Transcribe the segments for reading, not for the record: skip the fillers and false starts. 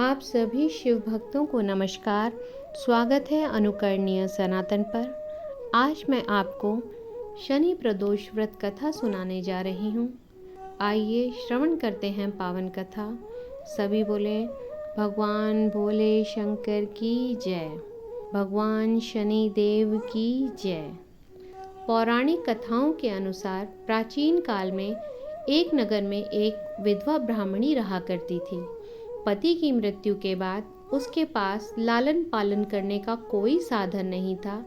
आप सभी शिव भक्तों को नमस्कार। स्वागत है अनुकरणीय सनातन पर। आज मैं आपको शनि प्रदोष व्रत कथा सुनाने जा रही हूँ। आइए श्रवण करते हैं पावन कथा। सभी बोले भगवान भोले शंकर की जय, भगवान शनि देव की जय। पौराणिक कथाओं के अनुसार प्राचीन काल में एक नगर में एक विधवा ब्राह्मणी रहा करती थी। पति की मृत्यु के बाद उसके पास लालन पालन करने का कोई साधन नहीं था,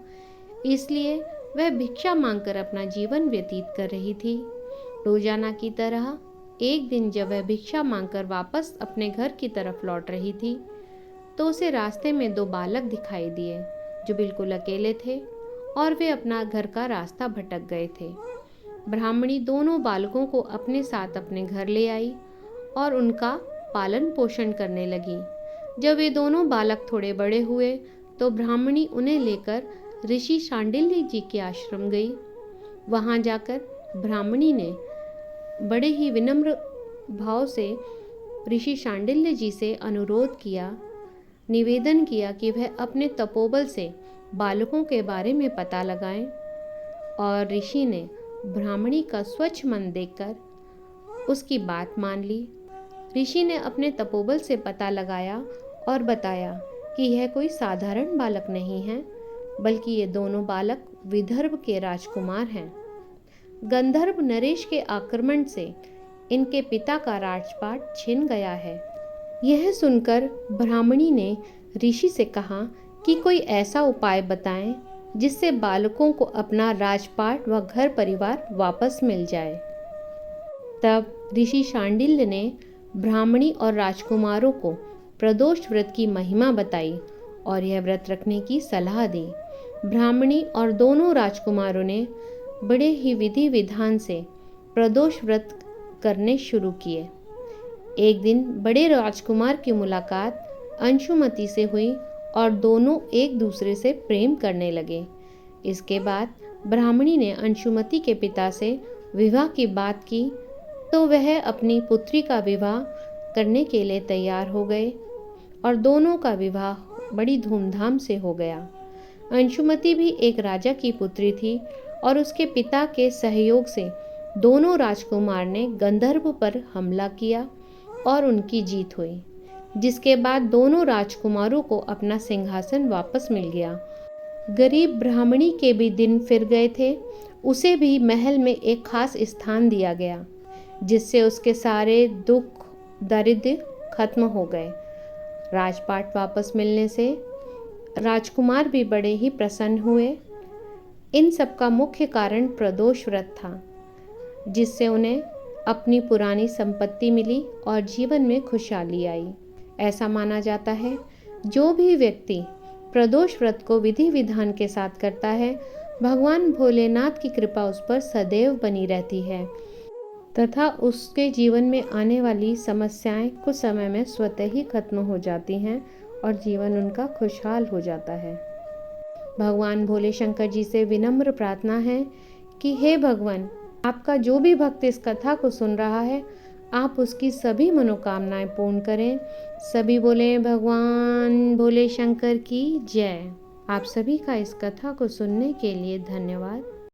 इसलिए वह भिक्षा मांगकर अपना जीवन व्यतीत कर रही थी। रोजाना की तरह एक दिन जब वह भिक्षा मांगकर वापस अपने घर की तरफ लौट रही थी, तो उसे रास्ते में दो बालक दिखाई दिए जो बिल्कुल अकेले थे और वे अपना घर का रास्ता भटक गए थे। ब्राह्मणी दोनों बालकों को अपने साथ अपने घर ले आई और उनका पालन पोषण करने लगी। जब वे दोनों बालक थोड़े बड़े हुए तो ब्राह्मणी उन्हें लेकर ऋषि शांडिल्य जी के आश्रम गई। वहां जाकर ब्राह्मणी ने बड़े ही विनम्र भाव से ऋषि शांडिल्य जी से अनुरोध किया, निवेदन किया कि वह अपने तपोबल से बालकों के बारे में पता लगाएं। और ऋषि ने ब्राह्मणी का स्वच्छ मन देखकर उसकी बात मान ली। ऋषि ने अपने तपोबल से पता लगाया और बताया कि यह कोई साधारण बालक नहीं है, बल्कि ये दोनों बालक विदर्भ के राजकुमार हैं। गंधर्व नरेश के आक्रमण से इनके पिता का राजपाट छिन गया है। यह सुनकर ब्राह्मणी ने ऋषि से कहा कि कोई ऐसा उपाय बताएं जिससे बालकों को अपना राजपाट व घर परिवार वापस मिल जाए। तब ऋषि शांडिल्य ने ब्राह्मणी और राजकुमारों को प्रदोष व्रत की महिमा बताई और यह व्रत रखने की सलाह दी। ब्राह्मणी और दोनों राजकुमारों ने बड़े ही विधि विधान से प्रदोष व्रत करने शुरू किए। एक दिन बड़े राजकुमार की मुलाकात अंशुमति से हुई और दोनों एक दूसरे से प्रेम करने लगे। इसके बाद ब्राह्मणी ने अंशुमति के पिता से विवाह की बात की तो वह अपनी पुत्री का विवाह करने के लिए तैयार हो गए और दोनों का विवाह बड़ी धूमधाम से हो गया। अंशुमति भी एक राजा की पुत्री थी और उसके पिता के सहयोग से दोनों राजकुमार ने गंधर्व पर हमला किया और उनकी जीत हुई, जिसके बाद दोनों राजकुमारों को अपना सिंहासन वापस मिल गया। गरीब ब्राह्मणी के भी दिन फिर गए थे। उसे भी महल में एक खास स्थान दिया गया, जिससे उसके सारे दुख दारिद्र्य खत्म हो गए। राजपाट वापस मिलने से राजकुमार भी बड़े ही प्रसन्न हुए। इन सब का मुख्य कारण प्रदोष व्रत था, जिससे उन्हें अपनी पुरानी संपत्ति मिली और जीवन में खुशहाली आई। ऐसा माना जाता है जो भी व्यक्ति प्रदोष व्रत को विधि विधान के साथ करता है, भगवान भोलेनाथ की कृपा उस पर सदैव बनी रहती है तथा उसके जीवन में आने वाली समस्याएं कुछ समय में स्वतः ही खत्म हो जाती हैं और जीवन उनका खुशहाल हो जाता है। भगवान भोले शंकर जी से विनम्र प्रार्थना है कि हे भगवान, आपका जो भी भक्त इस कथा को सुन रहा है, आप उसकी सभी मनोकामनाएं पूर्ण करें। सभी बोले भगवान भोले शंकर की जय। आप सभी का इस कथा को सुनने के लिए धन्यवाद।